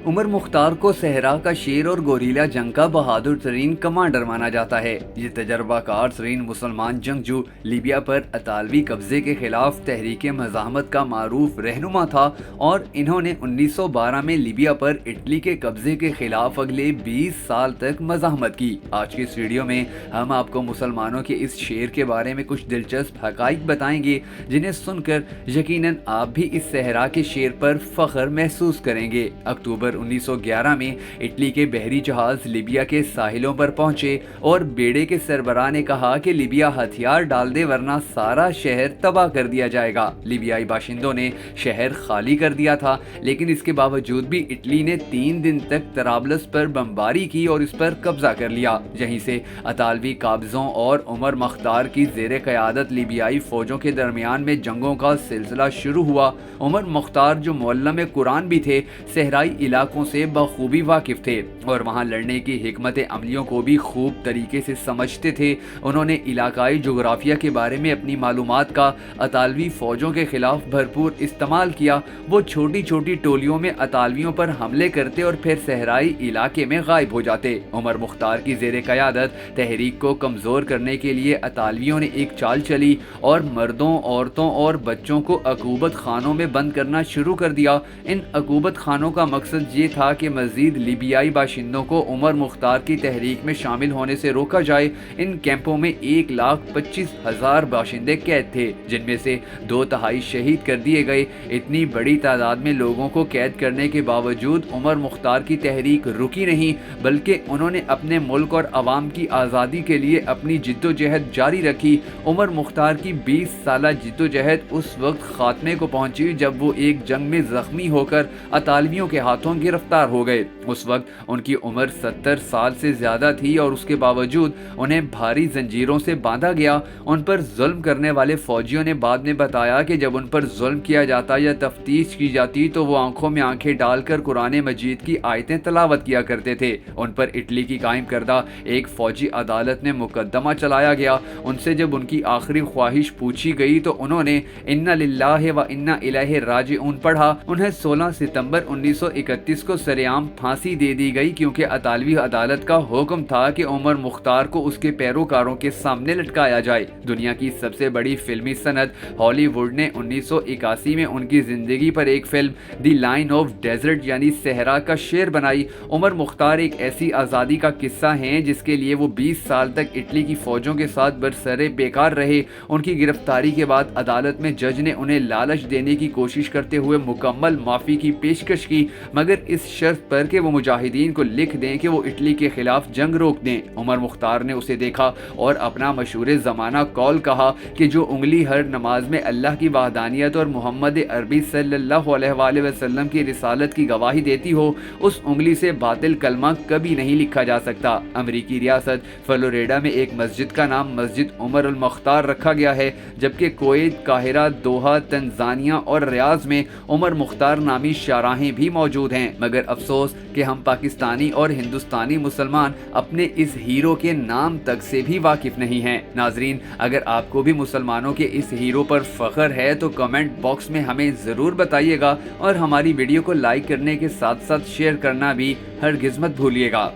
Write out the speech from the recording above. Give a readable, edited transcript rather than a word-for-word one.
عمر مختار کو صحرا کا شیر اور گوریلا جنگ کا بہادر ترین کمانڈر مانا جاتا ہے۔ یہ تجربہ کار ترین مسلمان جنگجو لیبیا پر اطالوی قبضے کے خلاف تحریک مزاحمت کا معروف رہنما تھا اور انہوں نے 1912 میں لیبیا پر اٹلی کے قبضے کے خلاف اگلے 20 سال تک مزاحمت کی۔ آج کے اس ویڈیو میں ہم آپ کو مسلمانوں کے اس شیر کے بارے میں کچھ دلچسپ حقائق بتائیں گے جنہیں سن کر یقیناً آپ بھی اس صحرا کے شیر پر فخر محسوس کریں گے۔ اکتوبر 1911 میں اٹلی کے بحری جہاز لیبیا کے ساحلوں پر پہنچے اور بیڑے کے سربراہ نے کہا کہ لیبیا ہتھیار ڈال دے ورنہ سارا شہر تباہ کر دیا جائے گا۔ لیبیائی باشندوں نے شہر خالی کر دیا تھا، لیکن اس کے باوجود بھی اٹلی نے 3 دن تک طرابلس پر بمباری کی اور اس پر قبضہ کر لیا۔ یہیں سے اطالوی قابضوں اور عمر مختار کی زیر قیادت لیبیائی فوجوں کے درمیان میں جنگوں کا سلسلہ شروع ہوا۔ عمر مختار جو معلم قرآن بھی تھے، صحرائی علاقوں سے بخوبی واقف تھے اور وہاں لڑنے کی حکمت عملیوں کو بھی خوب طریقے سے سمجھتے تھے۔ انہوں نے علاقائی جغرافیہ کے بارے میں اپنی معلومات کا اطالوی فوجوں کے خلاف بھرپور استعمال کیا۔ وہ چھوٹی چھوٹی ٹولیوں میں اطالویوں پر حملے کرتے اور پھر صحرائی علاقے میں غائب ہو جاتے۔ عمر مختار کی زیر قیادت تحریک کو کمزور کرنے کے لیے اطالویوں نے ایک چال چلی اور مردوں، عورتوں اور بچوں کو عقوبت خانوں میں بند کرنا شروع کر دیا۔ ان عقوبت خانوں کا مقصد یہ تھا کہ مزید لیبیائی باشندوں کو عمر مختار کی تحریک میں شامل ہونے سے روکا جائے۔ ان کیمپوں میں 1,25,000 باشندے قید تھے، جن میں سے 2/3 شہید کر دیے گئے۔ اتنی بڑی تعداد میں لوگوں کو قید کرنے کے باوجود عمر مختار کی تحریک رکی نہیں، بلکہ انہوں نے اپنے ملک اور عوام کی آزادی کے لیے اپنی جدوجہد جاری رکھی۔ عمر مختار کی 20 سالہ جدوجہد اس وقت خاتمے کو پہنچی جب وہ ایک جنگ میں زخمی ہو کر اطالویوں کے ہاتھوں گرفتار ہو گئے۔ اس وقت ان کی عمر 70 سال سے زیادہ تھی اور اس کے باوجود انہیں بھاری زنجیروں سے باندھا گیا۔ ان پر ظلم کرنے والے فوجیوں نے بعد میں بتایا کہ جب ان پر ظلم کیا جاتا یا تفتیش کی جاتی تو وہ آنکھوں میں آنکھیں ڈال کر قرآن مجید کی آیتیں تلاوت کیا کرتے تھے۔ ان پر اٹلی کی قائم کردہ ایک فوجی عدالت میں مقدمہ چلایا گیا۔ ان سے جب ان کی آخری خواہش پوچھی گئی تو انہوں نے انا للہ و انا الیہ راجعون پڑھا۔ انہیں 16 ستمبر 1931 کو سرعام پھانسی دے دی گئی کیونکہ اطالوی عدالت کا حکم تھا کہ عمر مختار کو اس کے پیروکاروں کے سامنے لٹکایا جائے۔ دنیا کی سب سے بڑی فلمی صنعت ہالی ووڈ نے 1981 میں ان کی زندگی پر ایک film the line of desert یعنی صحرا کا شیر بنائی۔ عمر مختار ایک ایسی آزادی کا قصہ ہیں جس کے لیے وہ 20 سال تک اٹلی کی فوجوں کے ساتھ برسر بیکار رہے۔ ان کی گرفتاری کے بعد عدالت میں جج نے انہیں لالچ دینے کی کوشش کرتے ہوئے مکمل معافی کی پیشکش کی، مگر اس شرط پر کہ وہ مجاہدین کو لکھ دیں کہ وہ اٹلی کے خلاف جنگ روک دیں۔ عمر مختار نے اسے دیکھا اور اپنا مشہور زمانہ قول کہا کہ جو انگلی ہر نماز میں اللہ کی وحدانیت اور محمد عربی صلی اللہ علیہ وآلہ وسلم کی رسالت کی گواہی دیتی ہو، اس انگلی سے باطل کلمہ کبھی نہیں لکھا جا سکتا۔ امریکی ریاست فلوریڈا میں ایک مسجد کا نام مسجد عمر المختار رکھا گیا ہے، جبکہ کویت، قاہرہ، دوحہ، تنزانیہ اور ریاض میں عمر مختار نامی شاہراہیں بھی موجود ہیں، مگر افسوس کہ ہم پاکستانی اور ہندوستانی مسلمان اپنے اس ہیرو کے نام تک سے بھی واقف نہیں ہیں۔ ناظرین، اگر آپ کو بھی مسلمانوں کے اس ہیرو پر فخر ہے تو کمنٹ باکس میں ہمیں ضرور بتائیے گا اور ہماری ویڈیو کو لائک کرنے کے ساتھ ساتھ شیئر کرنا بھی ہرگز مت بھولیے گا۔